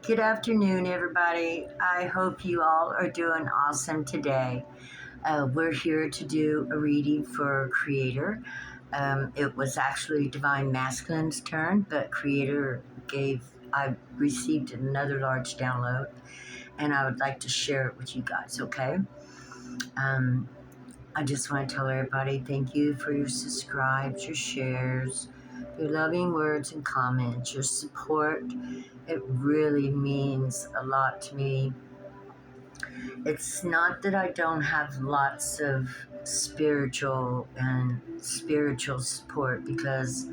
Good afternoon, everybody. I hope you all are doing awesome today. We're here to do a reading for Creator. It was actually Divine Masculine's turn, but I received another large download, and I would like to share it with you guys, okay? I just want to tell everybody thank you for your subscribes, your shares, your loving words and comments, your support. It really means a lot to me. It's not that I don't have lots of spiritual support because,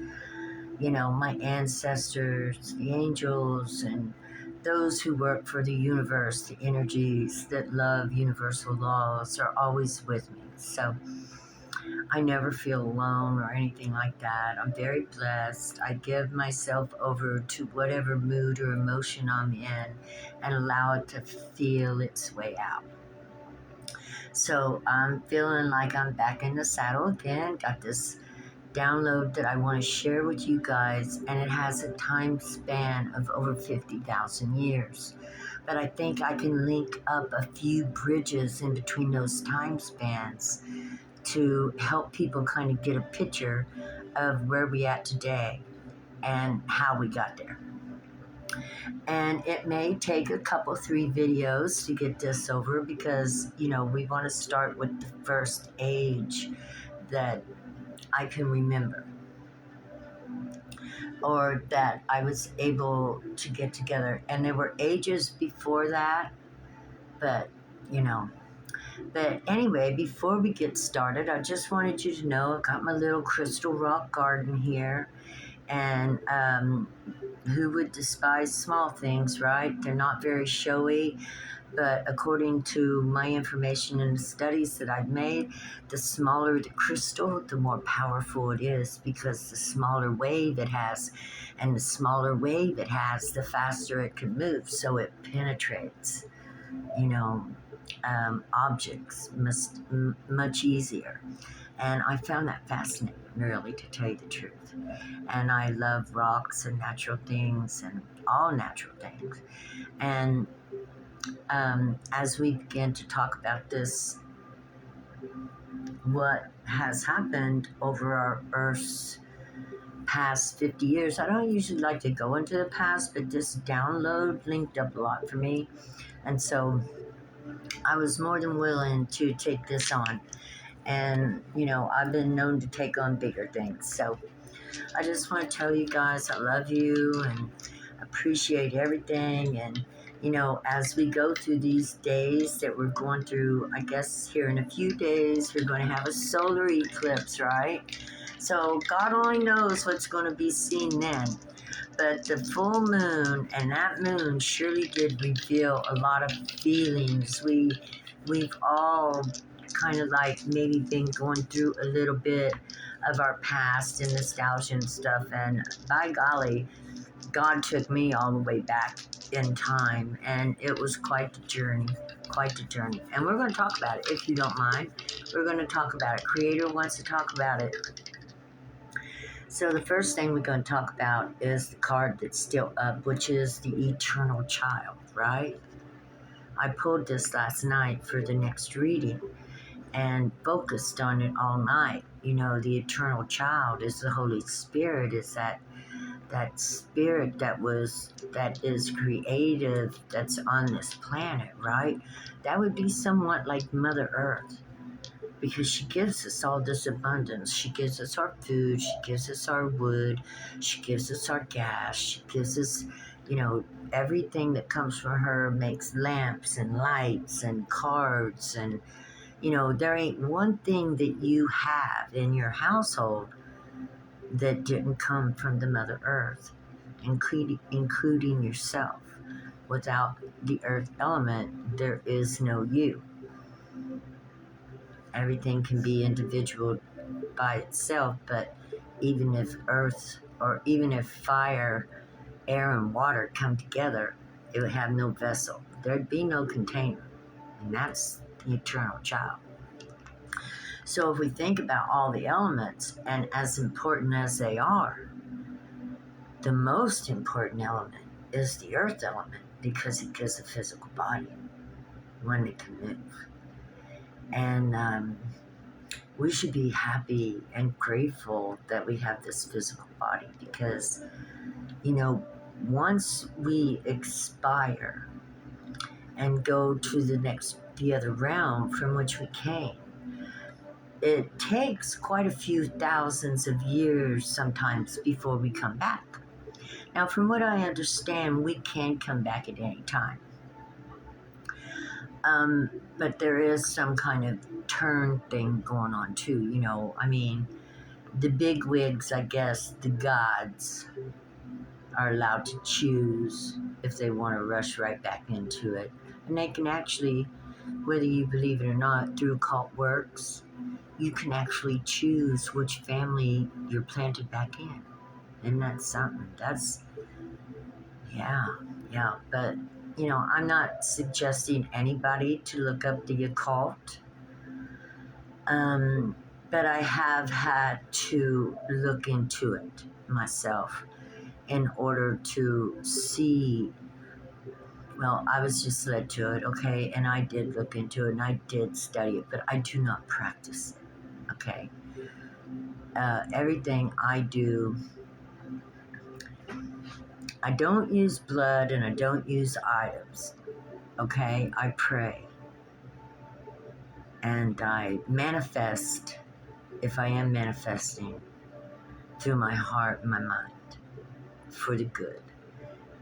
my ancestors, the angels, and those who work for the universe, the energies that love universal laws are always with me. So I never feel alone or anything like that. I'm very blessed. I give myself over to whatever mood or emotion I'm in and allow it to feel its way out. So I'm feeling like I'm back in the saddle again. Got this download that I want to share with you guys, and it has a time span of over 50,000 years. But I think I can link up a few bridges in between those time spans to help people kind of get a picture of where we at today and how we got there. And it may take a couple, 3 videos to get this over because, we want to start with the first age that I can remember or that I was able to get together. And there were ages before that, but, But anyway, before we get started, I just wanted you to know I've got my little crystal rock garden here. And who would despise small things, right? They're not very showy. But according to my information and the studies that I've made, the smaller the crystal, the more powerful it is because the smaller wave it has. And the smaller wave it has, the faster it can move. So it penetrates, objects much easier. And I found that fascinating, really, to tell you the truth. And I love rocks and natural things and all natural things. And as we begin to talk about this, what has happened over our Earth's past 50 years, I don't usually like to go into the past, but this download linked up a lot for me. And so I was more than willing to take this on. And, I've been known to take on bigger things. So I just want to tell you guys I love you and appreciate everything. And, as we go through these days that we're going through, I guess here in a few days, we're going to have a solar eclipse, right? So God only knows what's going to be seen then. But the full moon, and that moon surely did reveal a lot of feelings. We've all kind of like maybe been going through a little bit of our past and nostalgia and stuff. And by golly, God took me all the way back in time. And it was quite the journey, And we're going to talk about it, if you don't mind. We're going to talk about it. Creator wants to talk about it. So the first thing we're going to talk about is the card that's still up, which is the Eternal Child, right? I pulled this last night for the next reading and focused on it all night. The Eternal Child is the Holy Spirit, is that spirit that is creative, that's on this planet, right? That would be somewhat like Mother Earth. Because she gives us all this abundance. She gives us our food. She gives us our wood. She gives us our gas. She gives us, everything that comes from her makes lamps and lights and cards. And, there ain't one thing that you have in your household that didn't come from the Mother Earth, including yourself. Without the earth element, there is no you. Everything can be individual by itself, but even if earth or even if fire, air, and water come together, it would have no vessel. There'd be no container. And that's the Eternal Child. So if we think about all the elements, and as important as they are, the most important element is the earth element because it gives a physical body, one that can move. And we should be happy and grateful that we have this physical body because, once we expire and go to the other realm from which we came, it takes quite a few thousands of years sometimes before we come back. Now, from what I understand, we can come back at any time. But there is some kind of turn thing going on too, the big wigs, I guess, the gods, are allowed to choose if they want to rush right back into it. And they can actually, whether you believe it or not, through occult works, you can actually choose which family you're planted back in. And that's something. Yeah. But, I'm not suggesting anybody to look up the occult. But I have had to look into it myself in order to see. Well, I was just led to it, okay, and I did look into it and I did study it, but I do not practice it, okay. Everything I do, I don't use blood and I don't use items, okay. I pray and I manifest, if I am manifesting, through my heart and my mind for the good.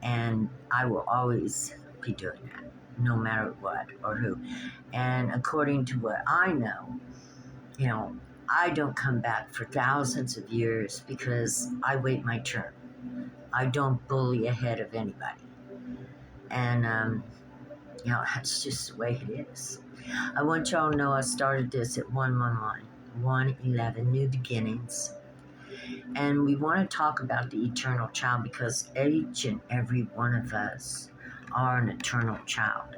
And I will always be doing that, no matter what or who. And according to what I know, I don't come back for thousands of years because I wait my turn. I don't bully ahead of anybody. And, that's just the way it is. I want y'all to know I started this at 111, 111, New Beginnings. And we want to talk about the eternal child because each and every one of us are an eternal child.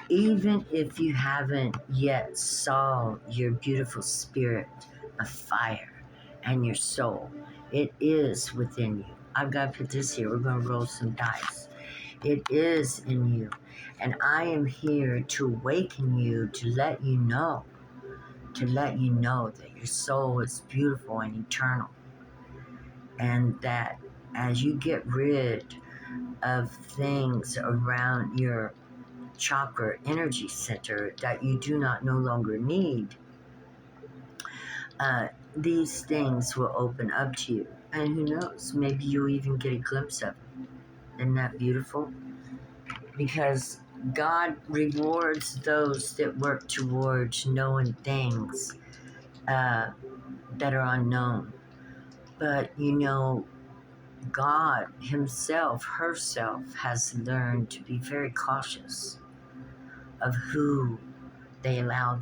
Even if you haven't yet saw your beautiful spirit of fire and your soul, it is within you. I've got to put this here. We're going to roll some dice. It is in you. And I am here to awaken you, to let you know that your soul is beautiful and eternal. And that as you get rid of things around your chakra energy center that you do not no longer need, these things will open up to you. And who knows, maybe you'll even get a glimpse of it. Isn't that beautiful? Because God rewards those that work towards knowing things that are unknown. But God himself, herself, has learned to be very cautious of who they allow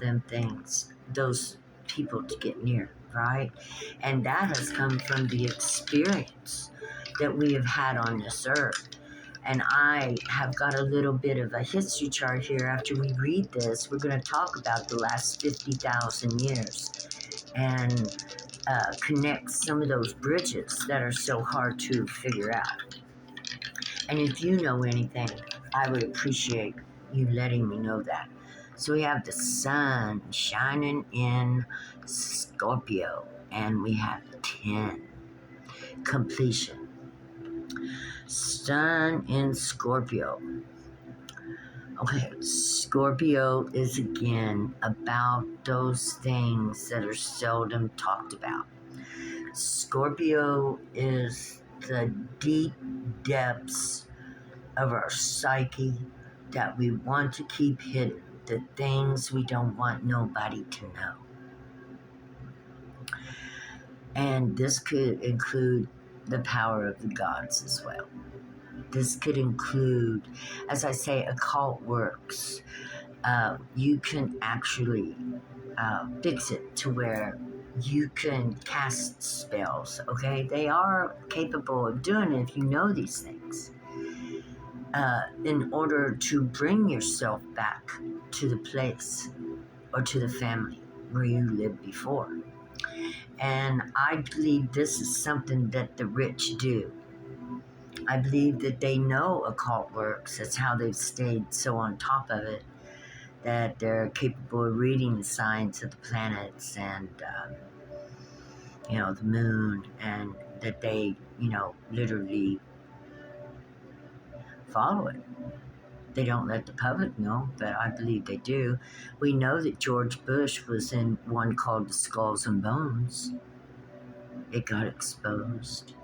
those people to get near, right? And that has come from the experience that we have had on this earth. And I have got a little bit of a history chart here. After we read this, we're going to talk about the last 50,000 years and connect some of those bridges that are so hard to figure out. And if you know anything, I would appreciate you letting me know that. So we have the sun shining in Scorpio, and we have 10. Completion. Sun in Scorpio. Okay, Scorpio is again about those things that are seldom talked about. Scorpio is the deep depths of our psyche that we want to keep hidden, the things we don't want nobody to know. And this could include the power of the gods as well. This could include, as I say, occult works. You can actually fix it to where you can cast spells, okay? They are capable of doing it if you know these things. In order to bring yourself back to the place or to the family where you lived before. And I believe this is something that the rich do. I believe that they know occult works. That's how they've stayed so on top of it, that they're capable of reading the signs of the planets and, the moon, and that they, literally follow it. They don't let the public know, but I believe they do. We know that George Bush was in one called the Skulls and Bones. It got exposed.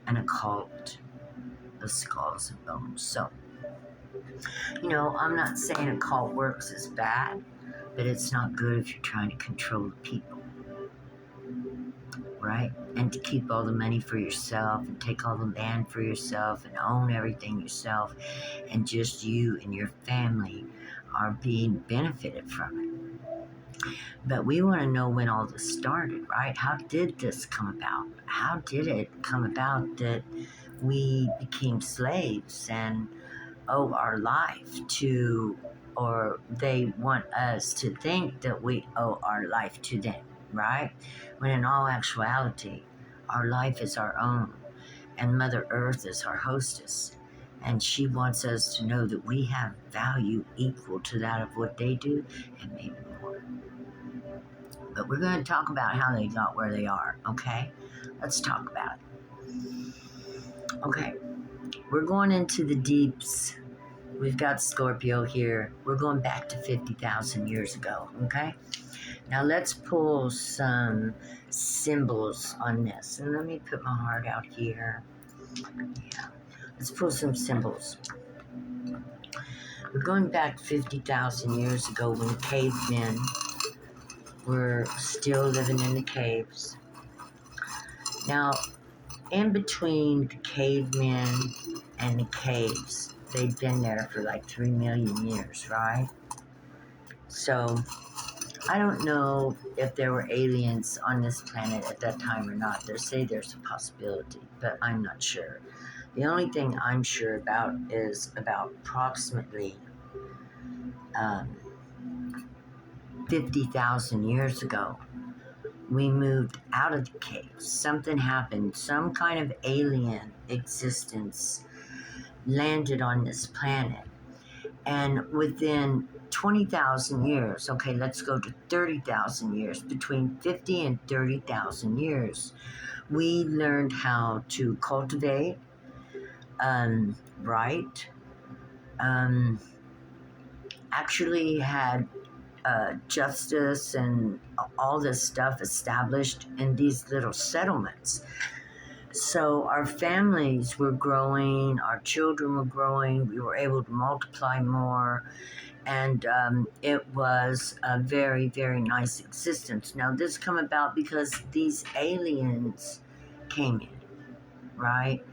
An occult, the Skulls and Bones. So, I'm not saying occult works is bad, but it's not good if you're trying to control the people, right? And to keep all the money for yourself and take all the land for yourself and own everything yourself, and just you and your family are being benefited from it. But we want to know when all this started, right? How did this come about? How did it come about that we became slaves and owe our life to, or they want us to think that we owe our life to them, right? When in all actuality, our life is our own, and Mother Earth is our hostess. And she wants us to know that we have value equal to that of what they do, and maybe more. But we're going to talk about how they got where they are, okay? Let's talk about it. Okay, we're going into the deeps. We've got Scorpio here. We're going back to 50,000 years ago, okay? Now let's pull some symbols on this. And let me put my heart out here. Yeah, let's pull some symbols. We're going back 50,000 years ago when cavemen were still living in the caves. Now, in between the cavemen and the caves, they'd been there for like 3 million years, right? So, I don't know if there were aliens on this planet at that time or not. They say there's a possibility, but I'm not sure. The only thing I'm sure about is about approximately 50,000 years ago, we moved out of the caves. Something happened. Some kind of alien existence landed on this planet. And within 20,000 years, okay, let's go to 30,000 years, between 50 and 30,000 years, we learned how to cultivate, write, actually had justice and all this stuff established in these little settlements. So our families were growing, our children were growing, we were able to multiply more, and it was a very, very nice existence. Now this come about because these aliens came in, right?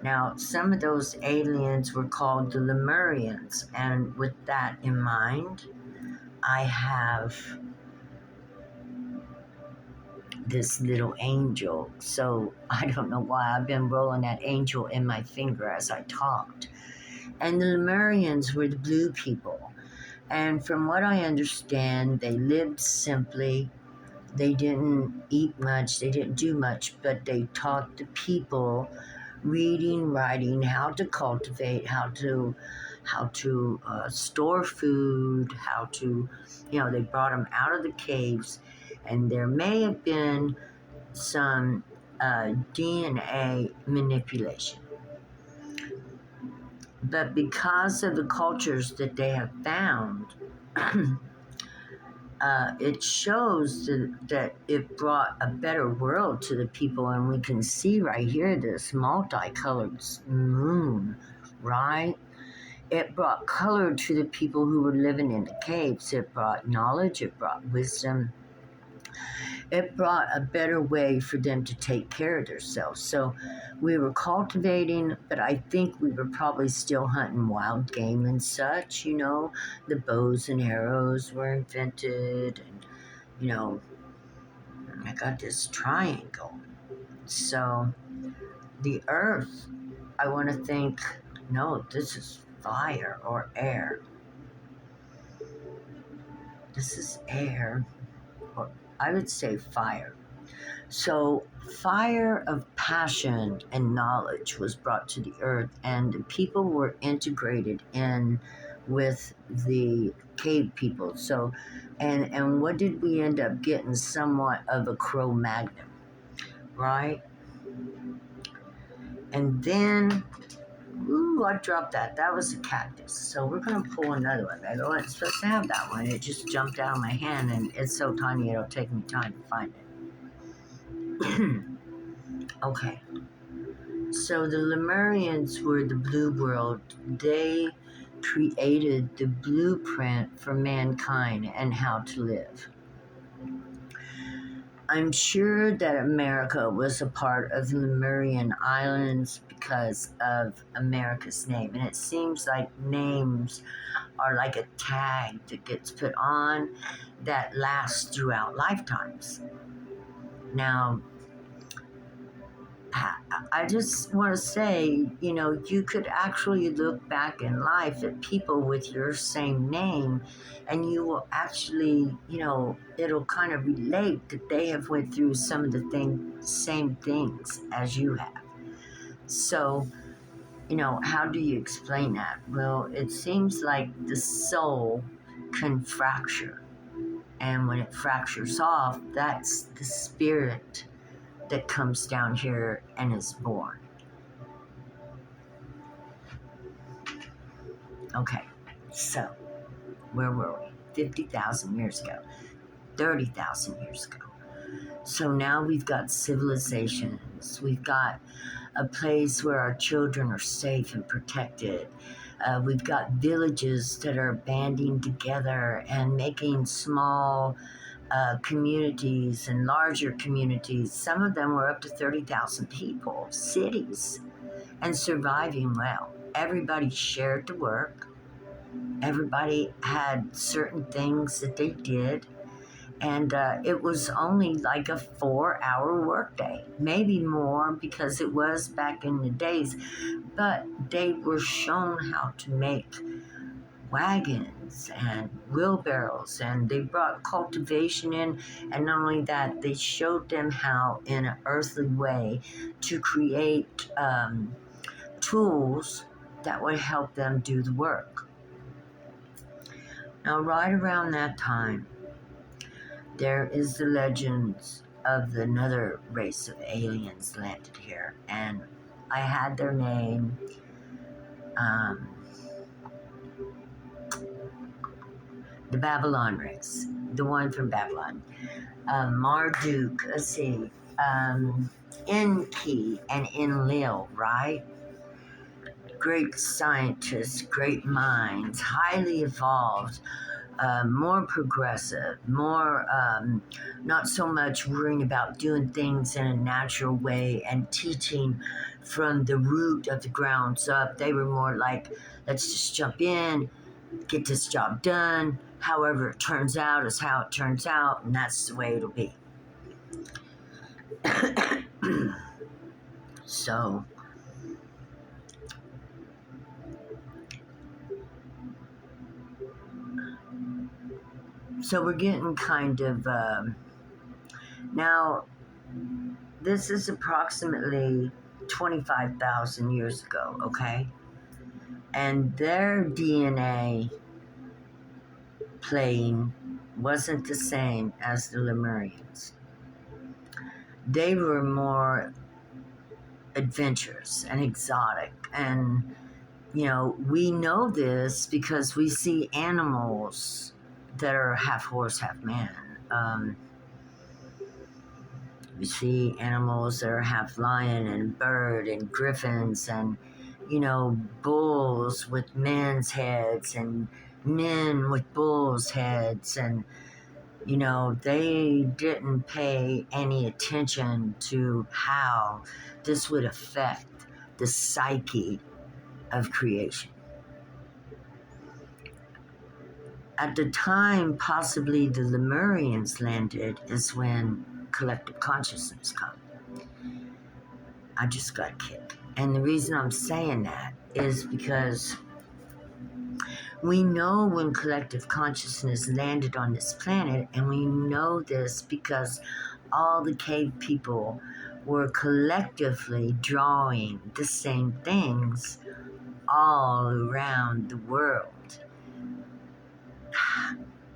Now some of those aliens were called the Lemurians, and with that in mind, I have this little angel. So I don't know why I've been rolling that angel in my finger as I talked. And the Lemurians were the blue people. And from what I understand, they lived simply. They didn't eat much. They didn't do much, but they taught the people reading, writing, how to cultivate, how to store food, how to, they brought them out of the caves, and there may have been some DNA manipulation. But because of the cultures that they have found, it shows that it brought a better world to the people. And we can see right here this multicolored moon, right? It brought color to the people who were living in the caves. It brought knowledge. It brought wisdom. It brought a better way for them to take care of themselves. So we were cultivating, but I think we were probably still hunting wild game and such, The bows and arrows were invented, and, I got this triangle. So the earth, I want to think, no, this is fire or air. This is air, or I would say fire. So, fire of passion and knowledge was brought to the earth, and people were integrated in with the cave people. So, and what did we end up getting? Somewhat of a Cro-Magnon, right? And then, ooh, I dropped that. That was a cactus. So we're gonna pull another one. I wasn't supposed to have that one. It just jumped out of my hand, and it's so tiny it'll take me time to find it. Okay. So the Lemurians were the blue world. They created the blueprint for mankind and how to live. I'm sure that America was a part of the Lemurian Islands because of America's name. And it seems like names are like a tag that gets put on that lasts throughout lifetimes. Now, I just want to say, you could actually look back in life at people with your same name, and you will actually, it'll kind of relate that they have went through some of the same things as you have. So, how do you explain that? Well, it seems like the soul can fracture, and when it fractures off, that's the spirit that comes down here and is born. Okay, so where were we? 50,000 years ago, 30,000 years ago. So now we've got civilizations. We've got a place where our children are safe and protected. We've got villages that are banding together and making small communities and larger communities. Some of them were up to 30,000 people, cities, and surviving well. Everybody shared the work. Everybody had certain things that they did. And it was only like a 4-hour workday, maybe more because it was back in the days. But they were shown how to make wagons and wheelbarrows, and they brought cultivation in, and not only that, they showed them how in an earthly way to create tools that would help them do the work. Now, right around that time, there is the legends of another race of aliens landed here, and I had their name. The Babylon race, the one from Babylon. Marduk, let's see, Enki and Enlil, right? Great scientists, great minds, highly evolved, more progressive, more not so much worrying about doing things in a natural way and teaching from the root of the grounds up. They were more like, let's just jump in, get this job done. However it turns out is how it turns out, and that's the way it'll be. So, we're getting kind of, now, this is approximately 25,000 years ago, okay? And their DNA playing wasn't the same as the Lemurians. They were more adventurous and exotic, and we know this because we see animals that are half horse, half man. We see animals that are half lion and bird and griffins and bulls with men's heads and men with bulls' heads, and they didn't pay any attention to how this would affect the psyche of creation. At the time, possibly the Lemurians landed is when collective consciousness comes. I just got kicked. And the reason I'm saying that is because we know when collective consciousness landed on this planet, and we know this because all the cave people were collectively drawing the same things all around the world.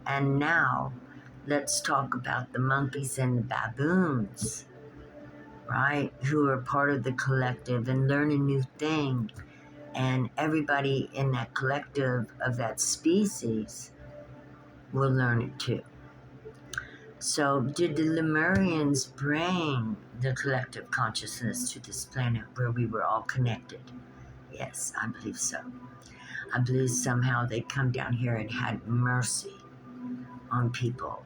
And now, let's talk about the monkeys and the baboons, right? Who are part of the collective and learning new things. And everybody in that collective of that species will learn it too. So, did the Lemurians bring the collective consciousness to this planet where we were all connected? Yes, I believe so. I believe somehow they come down here and had mercy on people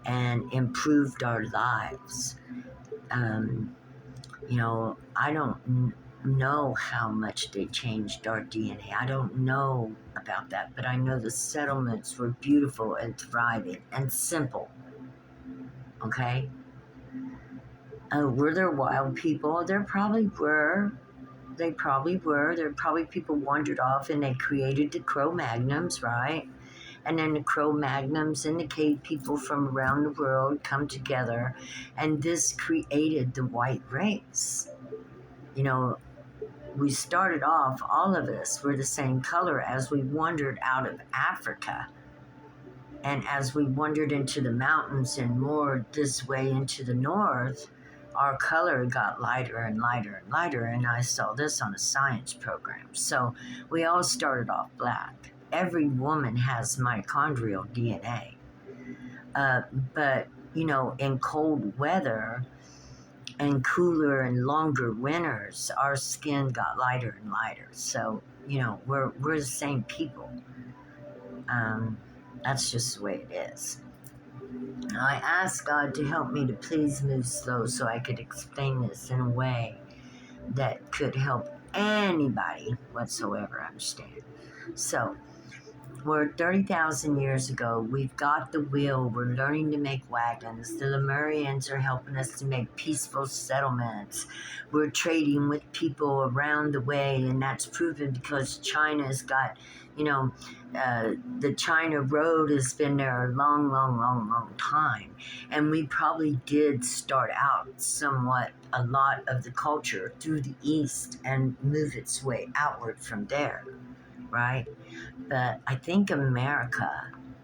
and improved our lives. I don't know how much they changed our DNA. I don't know about that, but I know the settlements were beautiful and thriving and simple. Okay? Were there wild people? There probably were. They probably were. There probably people wandered off and they created the Cro-Magnons, right? And then the Cro-Magnons and the cave people from around the world come together, and this created the white race. We started off, all of us were the same color as we wandered out of Africa. And as we wandered into the mountains and more this way into the north, our color got lighter and lighter and lighter. And I saw this on a science program. So we all started off black. Every woman has mitochondrial DNA. But in cold weather and cooler and longer winters, our skin got lighter and lighter. So, we're the same people. That's just the way it is. I asked God to help me to please move slow so I could explain this in a way that could help anybody whatsoever understand. So, we're 30,000 years ago. We've got the wheel. We're learning to make wagons. The Lemurians are helping us to make peaceful settlements. We're trading with people around the way, and that's proven because China's got, the China Road has been there a long, long, long, long time. And we probably did start out somewhat a lot of the culture through the East and move its way outward from there, right? But I think America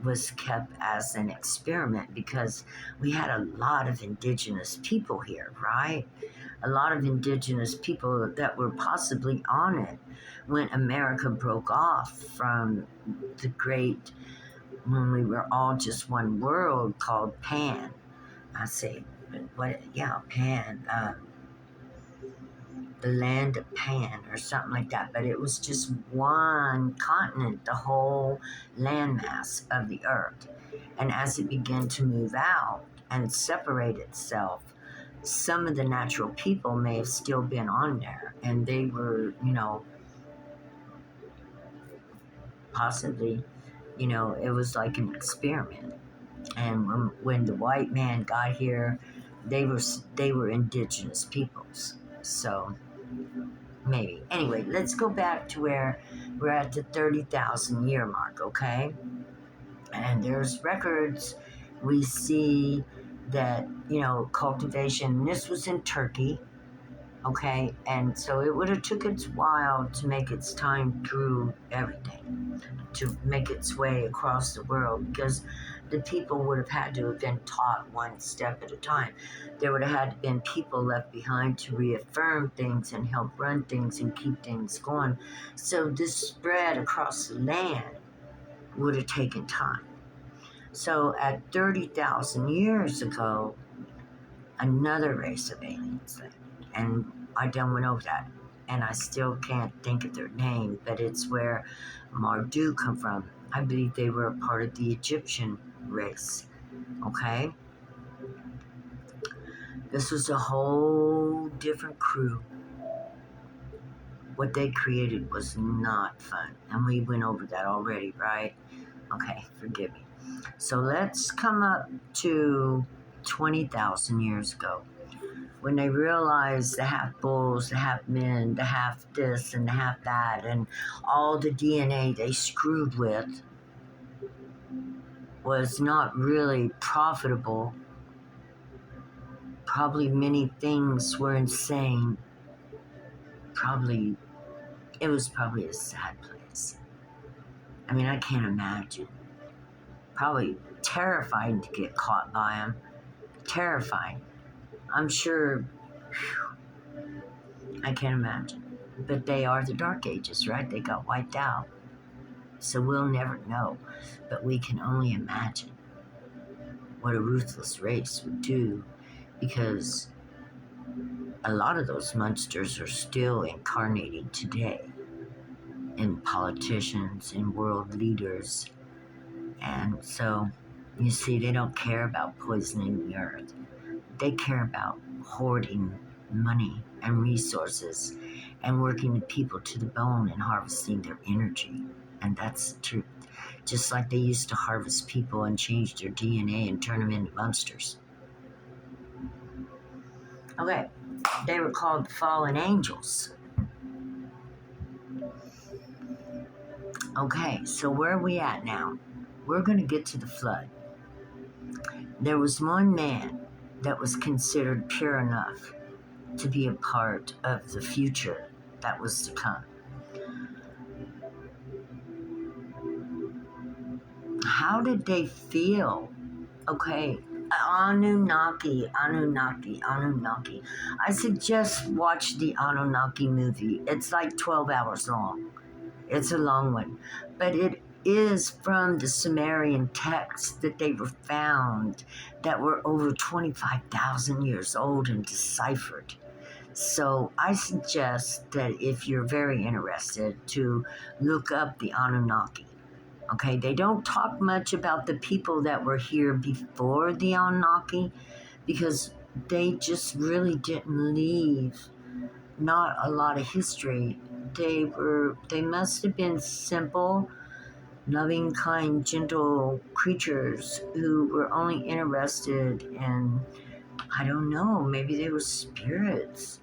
was kept as an experiment because we had a lot of indigenous people here, right? A lot of indigenous people that were possibly on it when America broke off from the great, when we were all just one world called Pan. Pan. The land of Pan or something like that, but it was just one continent, the whole landmass of the earth. And as it began to move out and separate itself, some of the natural people may have still been on there, and they were, possibly, it was like an experiment. And when the white man got here, they were indigenous peoples. So maybe. Anyway, let's go back to where we're at the 30,000 year mark, okay? And there's records. We see that, cultivation, this was in Turkey, okay? And so it would have took its while to make its time through everything, to make its way across the world, because the people would have had to have been taught one step at a time. There would have had to been people left behind to reaffirm things and help run things and keep things going. So this spread across the land would have taken time. So at 30,000 years ago, another race of aliens landed. And I done went over that. And I still can't think of their name, but it's where Marduk come from. I believe they were a part of the Egyptian race. Okay? This was a whole different crew. What they created was not fun. And we went over that already, right? Okay, forgive me. So let's come up to 20,000 years ago, when they realized the half bulls, the half men, the half this and the half that, and all the DNA they screwed with was not really profitable probably many things were insane. It was probably a sad place. I mean, I can't imagine. Probably terrifying to get caught by them. Terrifying. I'm sure, I can't imagine. But they are the Dark Ages, right? They got wiped out. So we'll never know. But we can only imagine what a ruthless race would do, because a lot of those monsters are still incarnating today in politicians, in world leaders. And so, you see, they don't care about poisoning the earth. They care about hoarding money and resources and working the people to the bone and harvesting their energy. And that's the truth. Just like they used to harvest people and change their DNA and turn them into monsters. Okay, they were called the fallen angels. Okay, so where are we at now? We're going to get to the flood. There was one man that was considered pure enough to be a part of the future that was to come. How did they feel? Okay, Anunnaki. I suggest watch the Anunnaki movie. It's like 12 hours long. It's a long one. But it is from the Sumerian texts that they were found that were over 25,000 years old and deciphered. So I suggest that if you're very interested, to look up the Anunnaki. Okay, they don't talk much about the people that were here before the Anunnaki, because they just really didn't leave not a lot of history. They must have been simple, loving, kind, gentle creatures who were only interested in, I don't know, maybe they were spirits,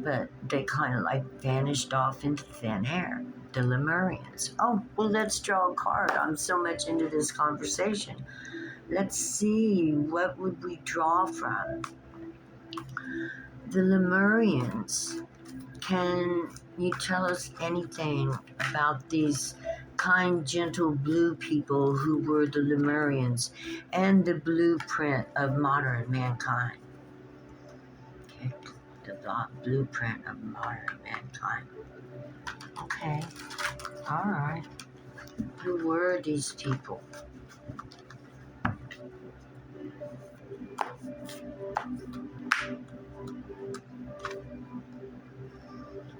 but they kind of like vanished off into thin air. The Lemurians. Oh, well, let's draw a card. I'm so much into this conversation. Let's see, what would we draw from? The Lemurians. Can you tell us anything about these kind, gentle blue people who were the Lemurians and the blueprint of modern mankind? Okay, the blueprint of modern mankind. Okay, all right. Who were these people?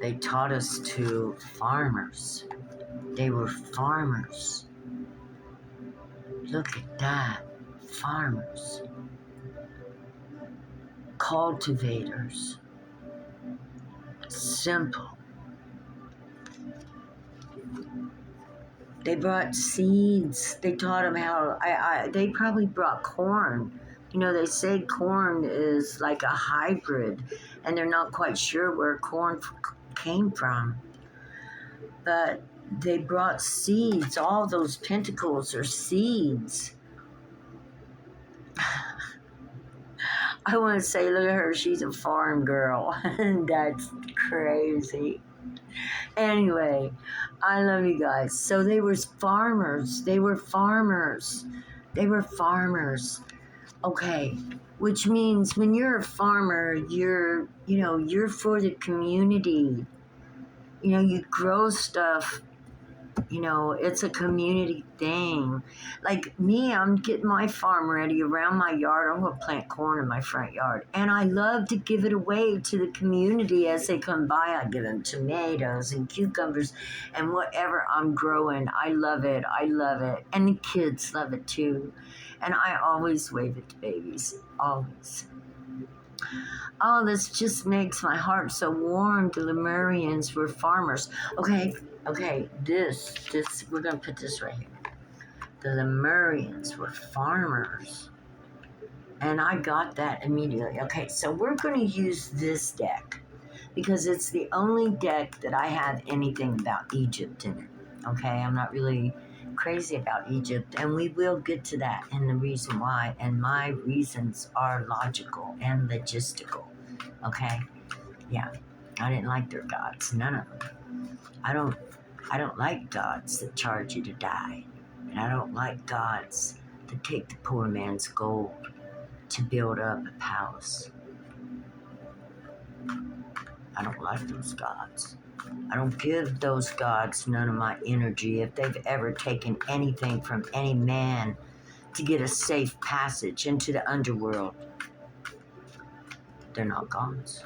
They taught us to farmers. They were farmers. Look at that. Farmers. Cultivators. Simple. They brought seeds. They taught them how. They probably brought corn. You know, they say corn is like a hybrid, and they're not quite sure where corn came from. But they brought seeds. All those pentacles are seeds. I want to say, look at her. She's a farm girl. That's crazy. Anyway, I love you guys. So they were farmers. They were farmers. They were farmers. Okay, which means when you're a farmer, you're for the community. You know, you grow stuff. You know, it's a community thing. Like me, I'm getting my farm ready around my yard. I'm going to plant corn in my front yard. And I love to give it away to the community as they come by. I give them tomatoes and cucumbers and whatever I'm growing. I love it. I love it. And the kids love it too. And I always wave it to babies. Always. Oh, this just makes my heart so warm. The Lemurians were farmers. Okay, this, we're going to put this right here. The Lemurians were farmers. And I got that immediately. Okay, so we're going to use this deck because it's the only deck that I have anything about Egypt in it. Okay, I'm not really crazy about Egypt, and we will get to that and the reason why. And my reasons are logical and logistical. Okay, yeah, I didn't like their gods, none of them. I don't like gods that charge you to die, and I don't like gods that take the poor man's gold to build up a palace. I don't like those gods. I don't give those gods none of my energy. If they've ever taken anything from any man to get a safe passage into the underworld, they're not gods.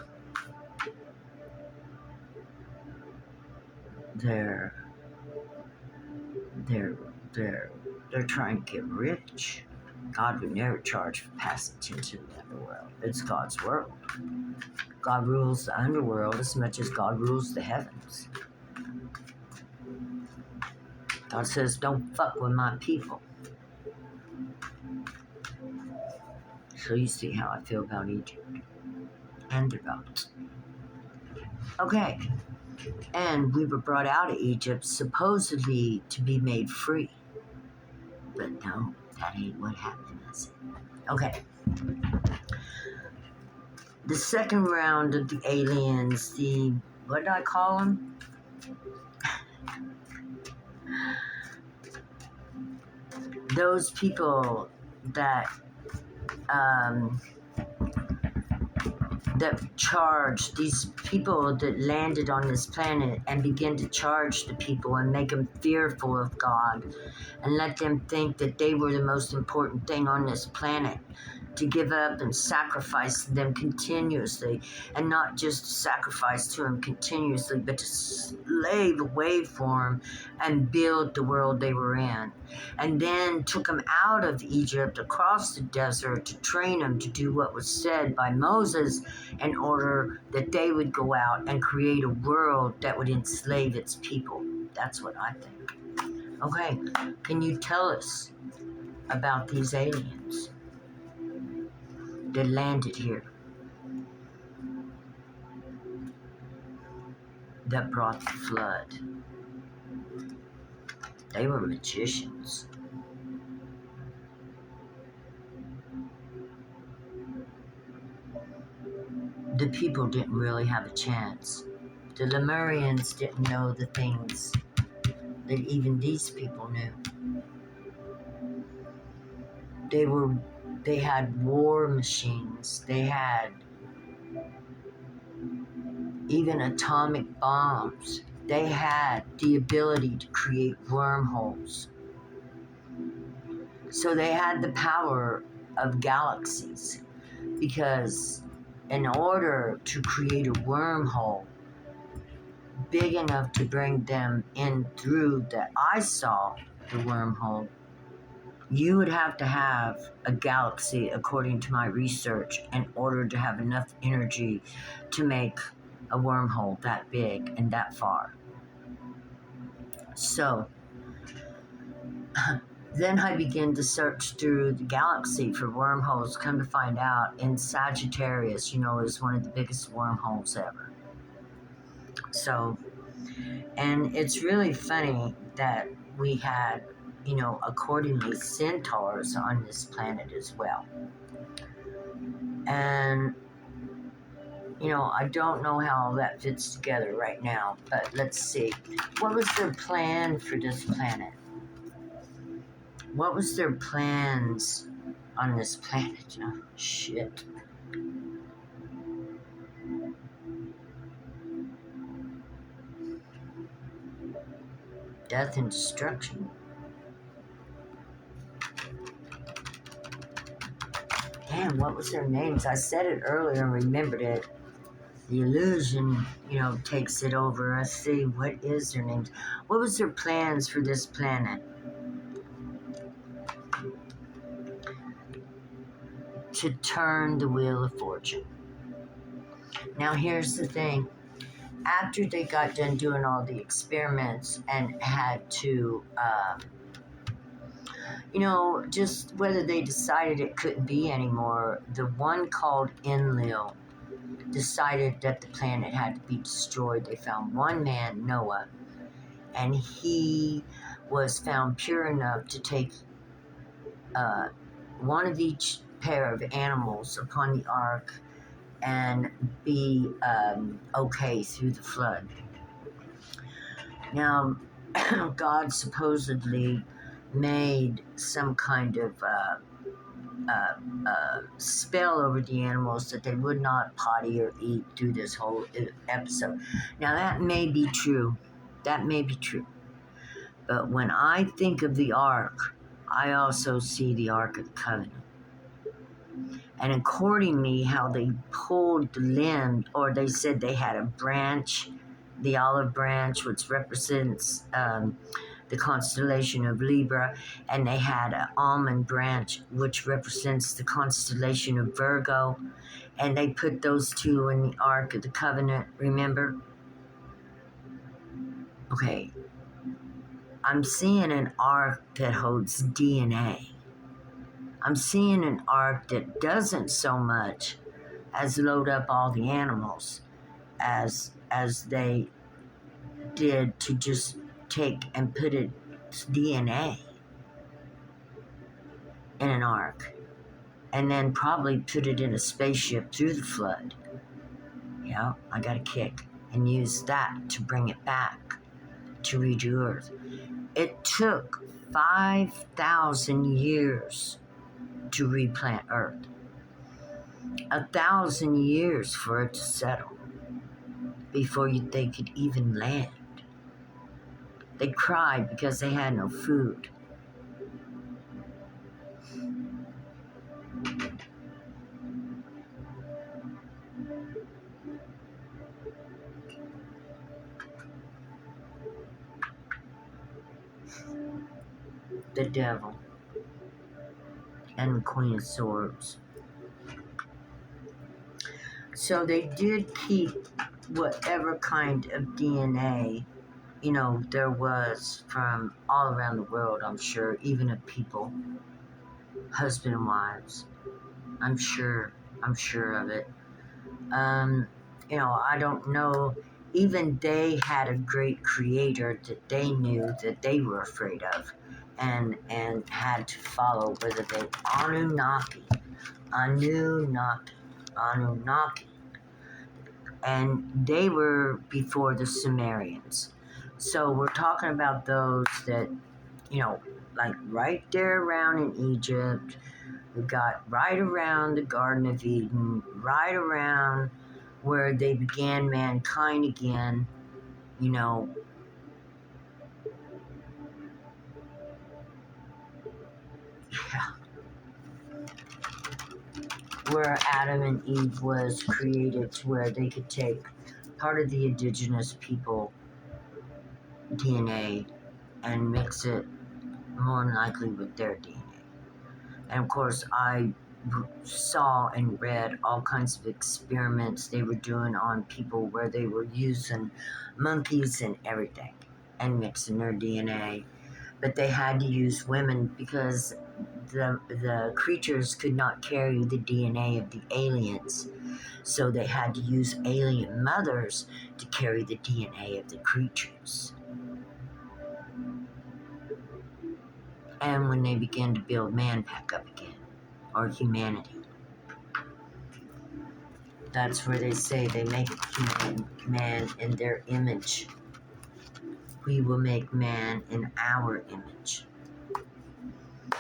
They're they're they're trying to get rich. God would never charge for passage into the underworld. It's God's world. God rules the underworld as much as God rules the heavens. God says, don't fuck with my people. So you see how I feel about Egypt and their gods. Okay, and we were brought out of Egypt supposedly to be made free. But no, that ain't what happened, is it? Okay. The second round of the aliens, what did I call them? Those people that charge, these people that landed on this planet and begin to charge the people and make them fearful of God and let them think that they were the most important thing on this planet, to give up and sacrifice to them continuously, and not just sacrifice to them continuously, but to slave away for them and build the world they were in. And then took them out of Egypt across the desert to train them to do what was said by Moses in order that they would go out and create a world that would enslave its people. That's what I think. Okay, can you tell us about these aliens that landed here, that brought the flood? They were magicians. The people didn't really have a chance. The Lemurians didn't know the things that even these people knew. They had war machines. They had even atomic bombs. They had the ability to create wormholes. So they had the power of galaxies, because in order to create a wormhole big enough to bring them in through that I saw the wormhole, you would have to have a galaxy, according to my research, in order to have enough energy to make a wormhole that big and that far. So then I began to search through the galaxy for wormholes. Come to find out, in Sagittarius, is one of the biggest wormholes ever. So, and it's really funny that we had, accordingly, centaurs on this planet as well. And, I don't know how that fits together right now, but let's see. What was their plan for this planet? What was their plans on this planet? Oh, shit. Death and destruction. Damn, what was their names? I said it earlier and remembered it. The illusion, takes it over. Let's see, what is their names? What was their plans for this planet? To turn the wheel of fortune. Now, here's the thing. After they got done doing all the experiments and had to, just whether they decided it couldn't be anymore, the one called Enlil decided that the planet had to be destroyed. They found one man, Noah, and he was found pure enough to take one of each pair of animals upon the ark and be okay through the flood. Now, God supposedly made some kind of spell over the animals that they would not potty or eat through this whole episode. Now, that may be true. That may be true. But when I think of the ark, I also see the Ark of the Covenant. And accordingly, how they pulled the limb, or they said they had a branch, the olive branch, which represents the constellation of Libra, and they had an almond branch, which represents the constellation of Virgo, and they put those two in the Ark of the Covenant, remember? Okay, I'm seeing an ark that holds DNA. I'm seeing an ark that doesn't so much as load up all the animals as they did to just take and put its DNA in an ark and then probably put it in a spaceship through the flood. Yeah, I got a kick and use that to bring it back to redo Earth. It took 5,000 years to replant Earth. 1,000 years for it to settle before they could even land. They cried because they had no food. The devil and the Queen of Swords. So they did keep whatever kind of DNA, there was from all around the world, I'm sure, even of people, husband and wives. I'm sure of it. I don't know. Even they had a great creator that they knew that they were afraid of and had to follow, whether they Anunnaki. And they were before the Sumerians. So we're talking about those that, like right there around in Egypt. We got right around the Garden of Eden, right around where they began mankind again, yeah, where Adam and Eve was created to where they could take part of the indigenous people DNA and mix it more than likely with their DNA. And of course, I saw and read all kinds of experiments they were doing on people where they were using monkeys and everything and mixing their DNA. But they had to use women because the creatures could not carry the DNA of the aliens. So they had to use alien mothers to carry the DNA of the creatures. And when they began to build man back up again, or humanity, that's where they say they make man in their image. We will make man in our image.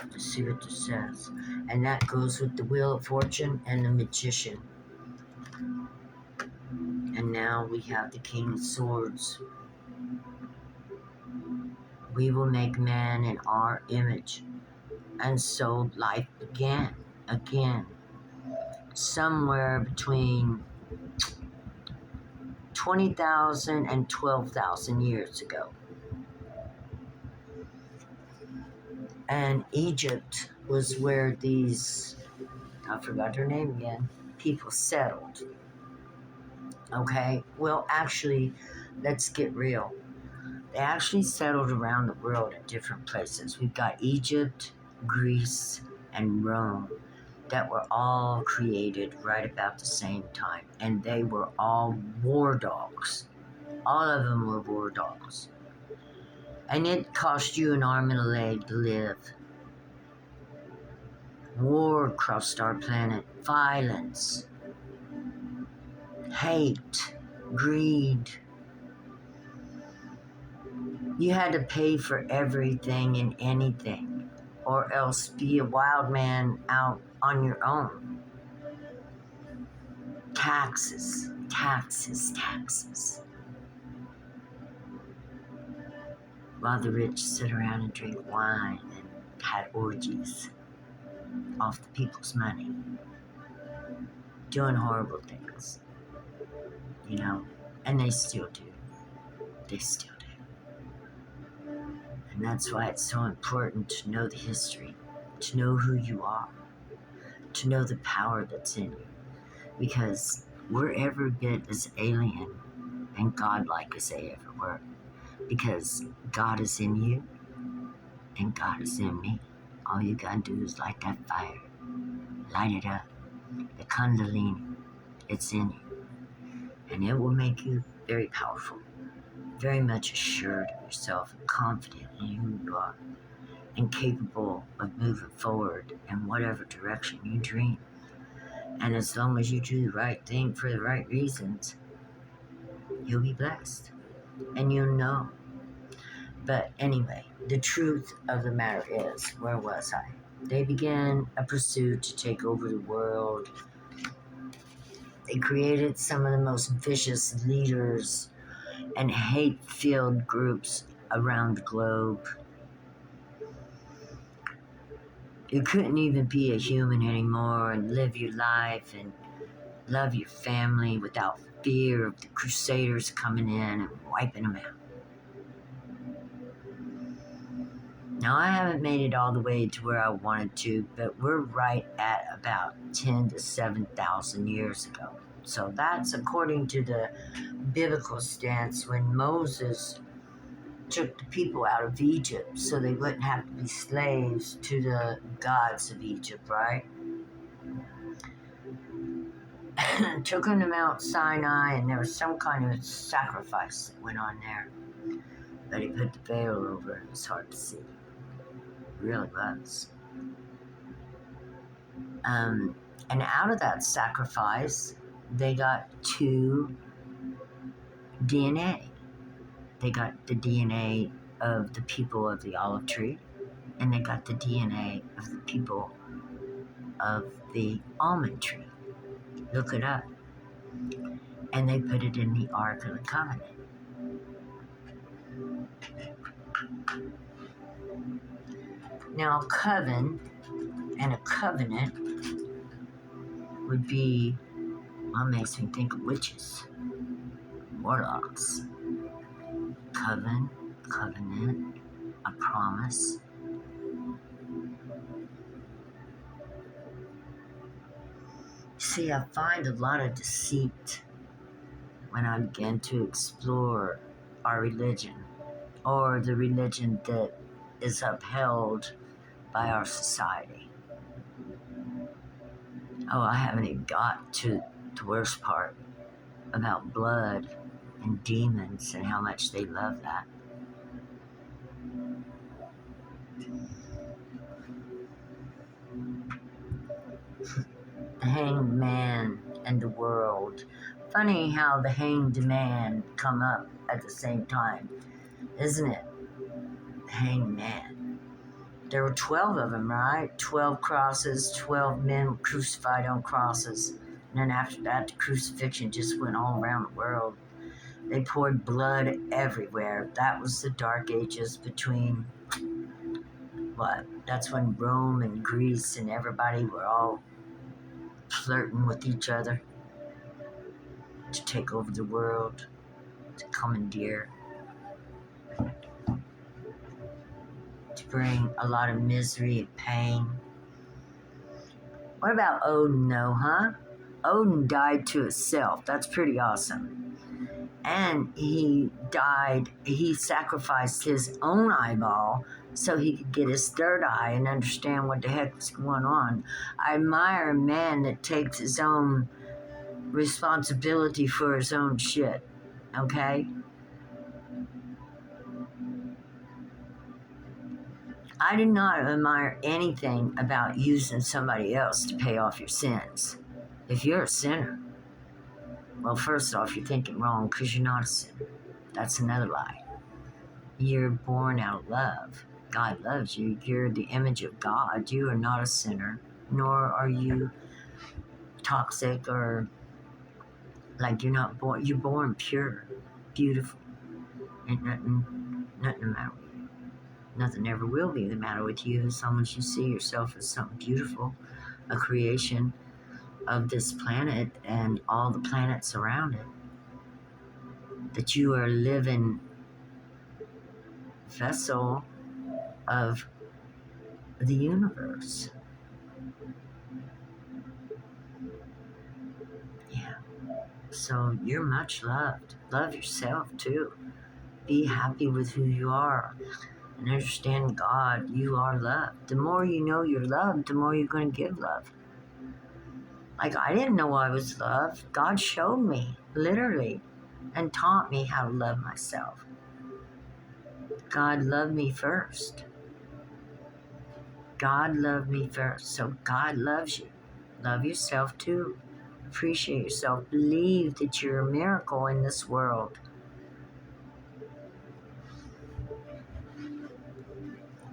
Let's see what this says. And that goes with the Wheel of Fortune and the Magician. And now we have the King of Swords. We will make man in our image. And so life began again. Somewhere between 20,000 and 12,000 years ago. And Egypt was where these, I forgot her name again, people settled. Okay, well, actually, let's get real. They actually settled around the world at different places. We've got Egypt, Greece, and Rome that were all created right about the same time. And they were all war dogs. All of them were war dogs. And it cost you an arm and a leg to live. War crossed our planet. Violence. Hate. Greed. You had to pay for everything and anything, or else be a wild man out on your own. Taxes, taxes, taxes. While the rich sit around and drink wine and had orgies off the people's money, doing horrible things, you know, and they still do. They still do. And that's why it's so important to know the history, to know who you are, to know the power that's in you. Because we're every bit as alien and godlike as they ever were. Because God is in you and God is in me. All you gotta do is light that fire. Light it up. The Kundalini, it's in you. And it will make you very powerful, very much assured of yourself, confident in who you are, and capable of moving forward in whatever direction you dream. And as long as you do the right thing for the right reasons, you'll be blessed. And you'll know. But anyway, the truth of the matter is, where was I? They began a pursuit to take over the world. They created some of the most vicious leaders and hate-filled groups around the globe. You couldn't even be a human anymore and live your life and love your family without fear of the crusaders coming in and wiping them out. Now, I haven't made it all the way to where I wanted to, but we're right at about 10 to 7,000 years ago. So that's according to the biblical stance when Moses took the people out of Egypt so they wouldn't have to be slaves to the gods of Egypt, right? Took them to Mount Sinai, and there was some kind of sacrifice that went on there. But he put the veil over it. It was hard to see. It really was. And out of that sacrifice, they got 2 DNA. They got the DNA of the people of the olive tree, and they got the DNA of the people of the almond tree. Look it up. And they put it in the Ark of the Covenant. Now, a coven and a covenant would be, well, makes me think of witches, warlocks. Covenant, a promise. See, I find a lot of deceit when I begin to explore our religion, or the religion that is upheld by our society. Oh, I haven't even got to the worst part about blood and demons and how much they love that. The hanged man and the world. Funny how the hanged man come up at the same time, isn't it? The hanged man. There were 12 of them, right? 12 crosses, 12 men were crucified on crosses. And then after that, the crucifixion just went all around the world. They poured blood everywhere. That was the Dark Ages between, what? That's when Rome and Greece and everybody were all flirting with each other to take over the world, to commandeer, to bring a lot of misery and pain. What about Odin, though, huh? Odin died to himself. That's pretty awesome. And he sacrificed his own eyeball so he could get his third eye and understand what the heck was going on. I admire a man that takes his own responsibility for his own shit, okay? I do not admire anything about using somebody else to pay off your sins. If you're a sinner, well, first off, you're thinking wrong because you're not a sinner. That's another lie. You're born out of love. God loves you. You're the image of God. You are not a sinner, nor are you toxic or like you're not born. You're born pure, beautiful, and nothing the matter with you. Nothing ever will be the matter with you as long as you see yourself as something beautiful, a creation of this planet and all the planets around it. That you are a living vessel of the universe. Yeah. So you're much loved. Love yourself too. Be happy with who you are and understand God, you are loved. The more you know you're loved, the more you're going to give love. Like, I didn't know I was loved. God showed me, literally, and taught me how to love myself. God loved me first. God loved me first. So God loves you. Love yourself too. Appreciate yourself. Believe that you're a miracle in this world.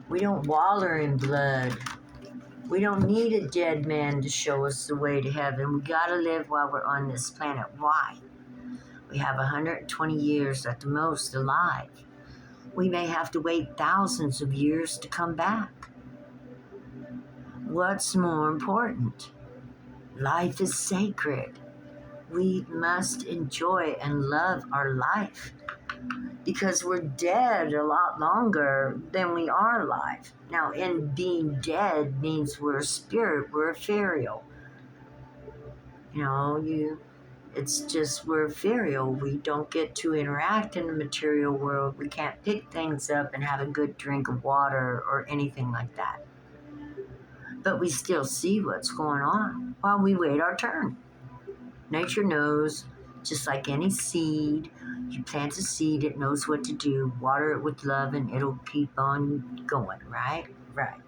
We don't waller in blood. We don't need a dead man to show us the way to heaven. We gotta live while we're on this planet. Why? We have 120 years at the most alive. We may have to wait thousands of years to come back. What's more important? Life is sacred. We must enjoy and love our life because we're dead a lot longer than we are alive. Now, in being dead means we're a spirit, we're ethereal. You know, it's just we're ethereal. We don't get to interact in the material world. We can't pick things up and have a good drink of water or anything like that. But we still see what's going on while we wait our turn. Nature knows, just like any seed, you plant a seed, it knows what to do. Water it with love and it'll keep on going, right? Right.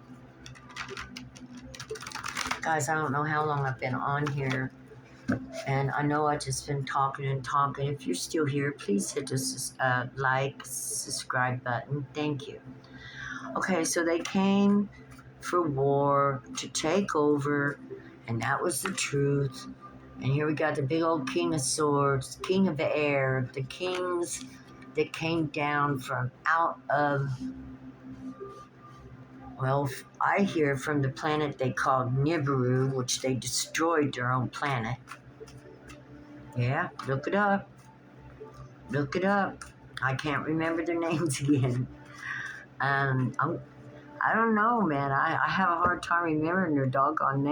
Guys, I don't know how long I've been on here. And I know I've just been talking and talking. If you're still here, please hit the subscribe button. Thank you. Okay, so they came for war to take over, and that was the truth. And here we got the big old King of Swords, King of the Air, the kings that came down from out of, well, I hear from the planet they called Nibiru, which they destroyed their own planet. Yeah, look it up. Look it up. I can't remember their names again. I don't know, man. I have a hard time remembering their doggone names.